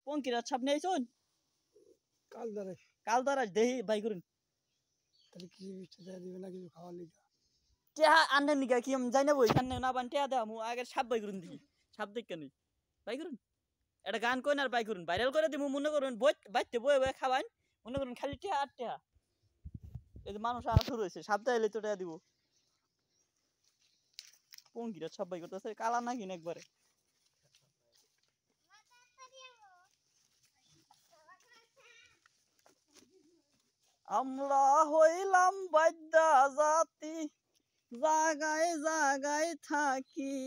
পঙ্কিরাজ সামনে আইছুন কালদারাস কালদারাস দেহি বাই করুন তাহলে কি বিচ্ছে দেয়া দিবে না কিছু খাওয়ার লিগা টেহা আনলেন নিকা কি আমি যাই না বই এখানে না বান টেহা দেয়া মু আগে সাপ বাই করুন দিই সাপ দেখ কেন বাই করুন এটা গান কইন আর বাই করুন ভাইরাল করে দিমু মনে করুন বাইতে বই বই খাবান মনে করুন খালি টেহা আর টেহা এই যে মানুষ আসা শুরু হয়েছে সাপ দেয়াইলে তো টেহা দিব পঙ্কিরাজ সাপ বাই করতেছে কালা নাকি না একবারে আমরা হইলাম বাদ্যা জাতি জাগায় জাগায় থাকি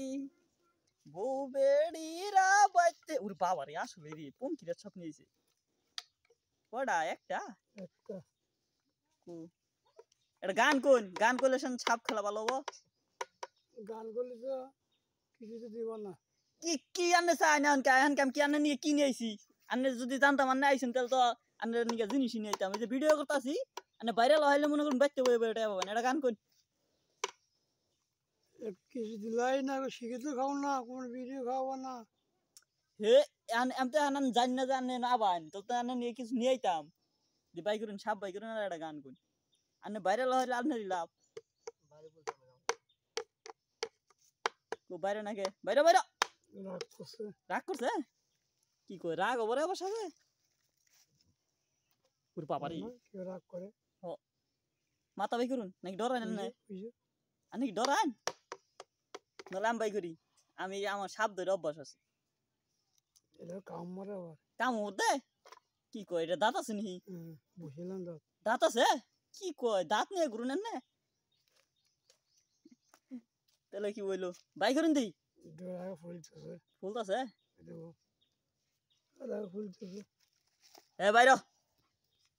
বউ বেড়িরা বাইতে ওরে বাবা রে আসলে রে পঙ্কিরাজ সাপ নিয়েছে কয়টা একটা একটা এটা গান করলে সাপ খেলা ভালো হবো গান করলে তো কিছু তো দিব না কি কি আনলে চাই না এখন কি আনলে নিয়ে কিনে আইছি আনলে যদি জানতাম আনলে আইছেন তাহলে তো আনলে নিয়ে জিনিস নিয়ে আইতাম এই যে ভিডিও করতেছি আনলে ভাইরাল হইলে মনে করুন বাইতে বই এটা পাবেন এটা গান কোন কিছু দিলাই না শিখে তো খাও না কোনো ভিডিও খাওয়াবো না হে আমি তো আনন্দ জানি না জানে না আবান তো তো আনন্দ নিয়ে কিছু নিয়ে আইতাম যে বাই করুন সাপ বাই করুন আর এটা গান কোন আনলে ভাইরাল হইলে আপনার লাভ তো বাইরে নাকি বাইরে বাইরে রাগ করছে কি কই রাগ ওপরে বসাবে পুরো পাপারি কেউ রাগ করে মাথা বাই করুন নাকি ডরান না আমি কি ডরান নলাম বাই করি আমি আমার সাপ ধরে অভ্যাস আছে এটা কাম মারে আবার কাম হতে কি কয় এটা দাঁত আছে নি বুঝলাম দাঁত আছে কি কয় দাঁত নিয়ে ঘুরুন না তাহলে কি বললো বাই করুন দিই ফুলতেছে এ বাইরে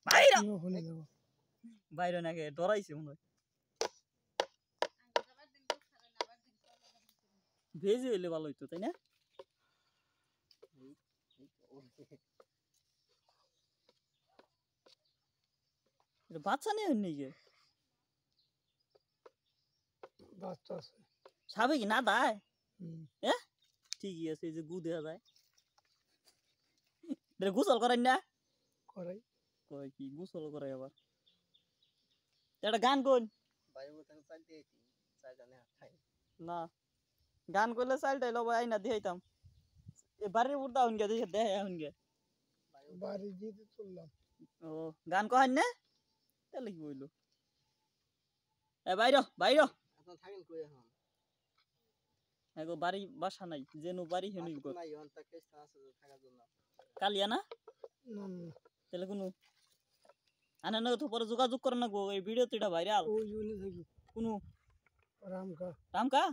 বাইরে বাইরে নাকি ডরাইছে মনে হয় ভেজে হইলে ভালো হইতো তাই না বাচ্চা নেই হয়নি গে বাচ্চা আছে সাবে কি না দায় ঠিকই আছে এই যে গু দেওয়া যায় গোসল করেন না করাই কয় কি গোসল করে আবার এটা গান কোন না গান করলে চালটাই লব আইনা দিয়াইতাম এ বাড়ির উড়দা হইন গে দেখে দেয় হইন গে বাড়ি দিতে চললাম ও গান কহেন না তাহলে কি বইলো এ বাইরে বাইরে আপনারা থাকেন কই এখন এগো বাড়ি বাসা নাই যেনু বাড়ি হেনুই গো নাই অন তাকে আছে থাকার জন্য কালিয়া না না তাহলে কোনো আনা না তো পরে যোগাযোগ করে না গো এই ভিডিও তো এটা ভাইরাল ওই জন্য থাকি কোনো রামকা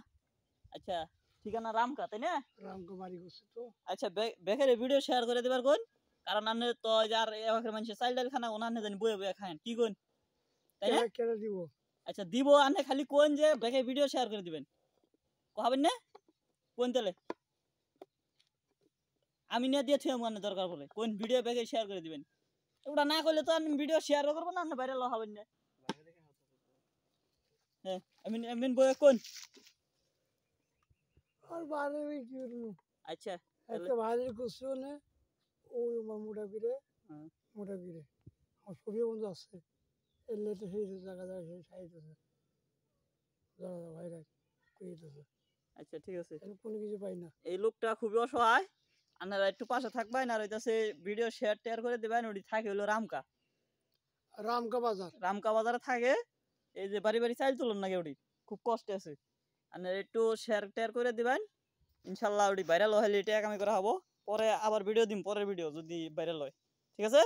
আচ্ছা ঠিকানা রামকা তাই না রামকা বাড়ি করছে তো আচ্ছা বেকার ভিডিও শেয়ার করে দিবার কোন কারণ আনে তো যার এবারে মানুষ চাল ডাল খানা ওনানে জানি বয়ে বয়ে খায় কি কোন তাই না কেন দিব আচ্ছা দিব আনে খালি কোন যে বেকার ভিডিও শেয়ার করে দিবেন কহাবেন না কোন তাহলে আমি নিয়ে দিয়ে থুয়ে মানে দরকার পড়ে কোন ভিডিও বেকার শেয়ার করে দিবেন ওটা না করলে তো আমি ভিডিও শেয়ার করবো না ভাইরাল হবেন না হ্যাঁ আমি বয়ে কোন আর বাইরে কি করব আচ্ছা একটা বাইরে করছে না ওই মোটা করে আমার ছবি বন্ধু আছে এলে তো সেই জায়গা সেই সাইড আছে জায়গা বাইরে কইতেছে আচ্ছা ঠিক আছে কোনো কিছু পাই না এই লোকটা খুবই অসহায় আপনারা একটু পাশে থাকবেন আর হইতাছে ভিডিও শেয়ার করে দিবেন ওটি থাকে হলো রামকা বাজারে থাকে এই যে বাড়ি বাড়ি চাইল তুলন নাকি ওটি খুব কষ্টে আছে আপনারা একটু শেয়ার করে দিবেন ইনশাল্লাহ ওটি ভাইরাল হলে এটা আগামী করা হবো পরে আবার ভিডিও দিন পরের ভিডিও যদি ভাইরাল হয় ঠিক আছে।